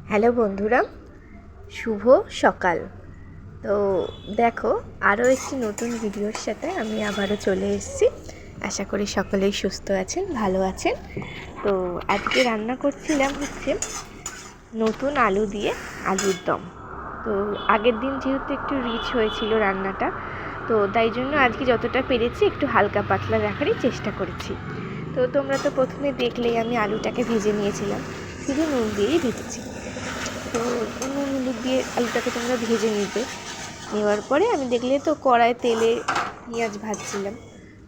Hello বন্ধুরা, শুভ সকাল। তো দেখো, আরও একটি নতুন ভিডিওর সাথে আমি আবারও চলে এসেছি। আশা করি সকলেই সুস্থ আছেন, ভালো আছেন। তো আজকে রান্না করছিলাম হচ্ছে নতুন আলু দিয়ে আলুর দম। তো আগের দিন যেহেতু একটু রিচ হয়েছিল রান্নাটা, তো তাই জন্য আজকে যতটা পেরেছি একটু হালকা পাতলা রাখারই চেষ্টা করেছি। তো তোমরা তো প্রথমে দেখলেই আমি আলুটাকে ভেজে নিয়েছিলাম, শুধু নুন দিয়েই ভেজেছি। তো নুন হলুদ দিয়ে আলুটাকে তোমরা ভেজে নেওয়ার পরে আমি দেখলে তো কড়ায় তেলে পেঁয়াজ ভাজছিলাম।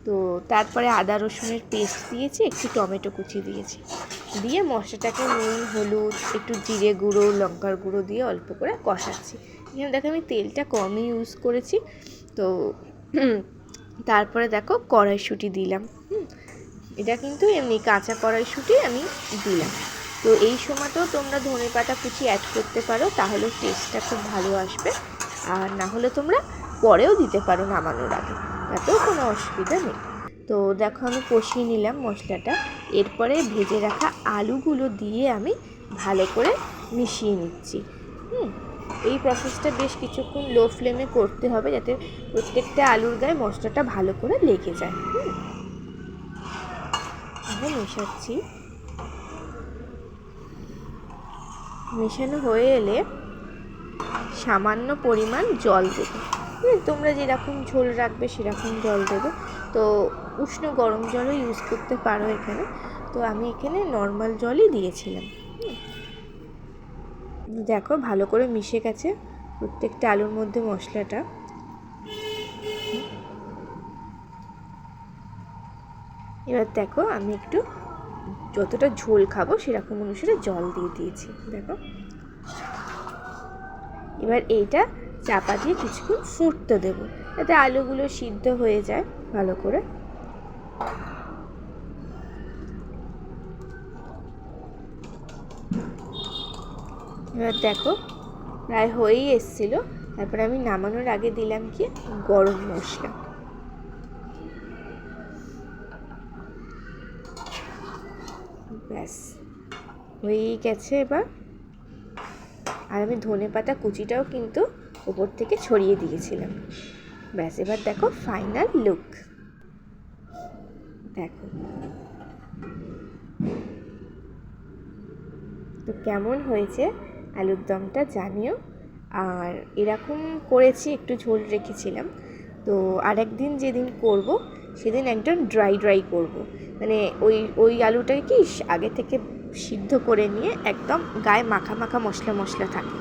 তো তারপরে আদা রসুনের পেস্ট দিয়েছি, একটু টমেটো কুচি দিয়েছি, দিয়ে মশলাটাকে নুন হলুদ একটু জিরে গুঁড়ো লঙ্কার গুঁড়ো দিয়ে অল্প করে কষাচ্ছি। এখানে দেখো আমি তেলটা কমই ইউজ করেছি। তো তারপরে দেখো কড়াইশুঁটি দিলাম। এটা কিন্তু এমনি কাঁচা কড়াইশুঁটি আমি দিলাম। তো এই সময়তেও তোমরা ধনেপাতা কুচি অ্যাড করতে পারো, তাহলে টেস্টটা খুব ভালো আসবে। আর না হলে তোমরা পরেও দিতে পারো নামানোর আগে, তাতেও কোনো অসুবিধা নেই। তো দেখো আমি কষিয়ে নিলাম মশলাটা। এরপরে ভেজে রাখা আলুগুলো দিয়ে আমি ভালো করে মিশিয়ে নিচ্ছি। এই প্রসেসটা বেশ কিছুক্ষণ লো ফ্লেমে করতে হবে, যাতে প্রত্যেকটা আলুর গায়ে মশলাটা ভালো করে লেগে যায়। আমি মেশাচ্ছি। মেশানো হয়ে এলে সামান্য পরিমাণ জল দেবে। তোমরা যেরকম ঝোল রাখবে সেরকম জল দেবে। তো উষ্ণ গরম জলও ইউজ করতে পারো এখানে। তো আমি এখানে নর্মাল জলই দিয়েছিলাম। দেখো ভালো করে মিশে গেছে প্রত্যেকটা আলুর মধ্যে মশলাটা। এবার দেখো আমি একটু যতটা ঝোল খাবো সেরকম অনুসারে জল দিয়ে দিয়েছি। দেখো এবার এইটা চাপা দিয়ে কিছুক্ষণ ফুটতে দেবো, যাতে আলুগুলো সিদ্ধ হয়ে যায় ভালো করে। এবার দেখো প্রায় হয়েই এসছিল। তারপরে আমি নামানোর আগে দিলাম কি গরম মশলা। ব্যাস হয়েই গেছে এবার। আর আমি ধনেপাতা কুচিটাও কিন্তু ওপর থেকে ছড়িয়ে দিয়েছিলাম। ব্যাস এবার দেখো ফাইনাল লুক। দেখো তো কেমন হয়েছে আলুর দমটা জানিও। আর এরকম করেছি, একটু ঝোল রেখেছিলাম। তো আরেকদিন যেদিন করব সেদিন একদম ড্রাই করব। মানে ওই আলুটাকে কি আগে থেকে সিদ্ধ করে নিয়ে একদম গায়ে মাখা মাখা মশলা থাকে।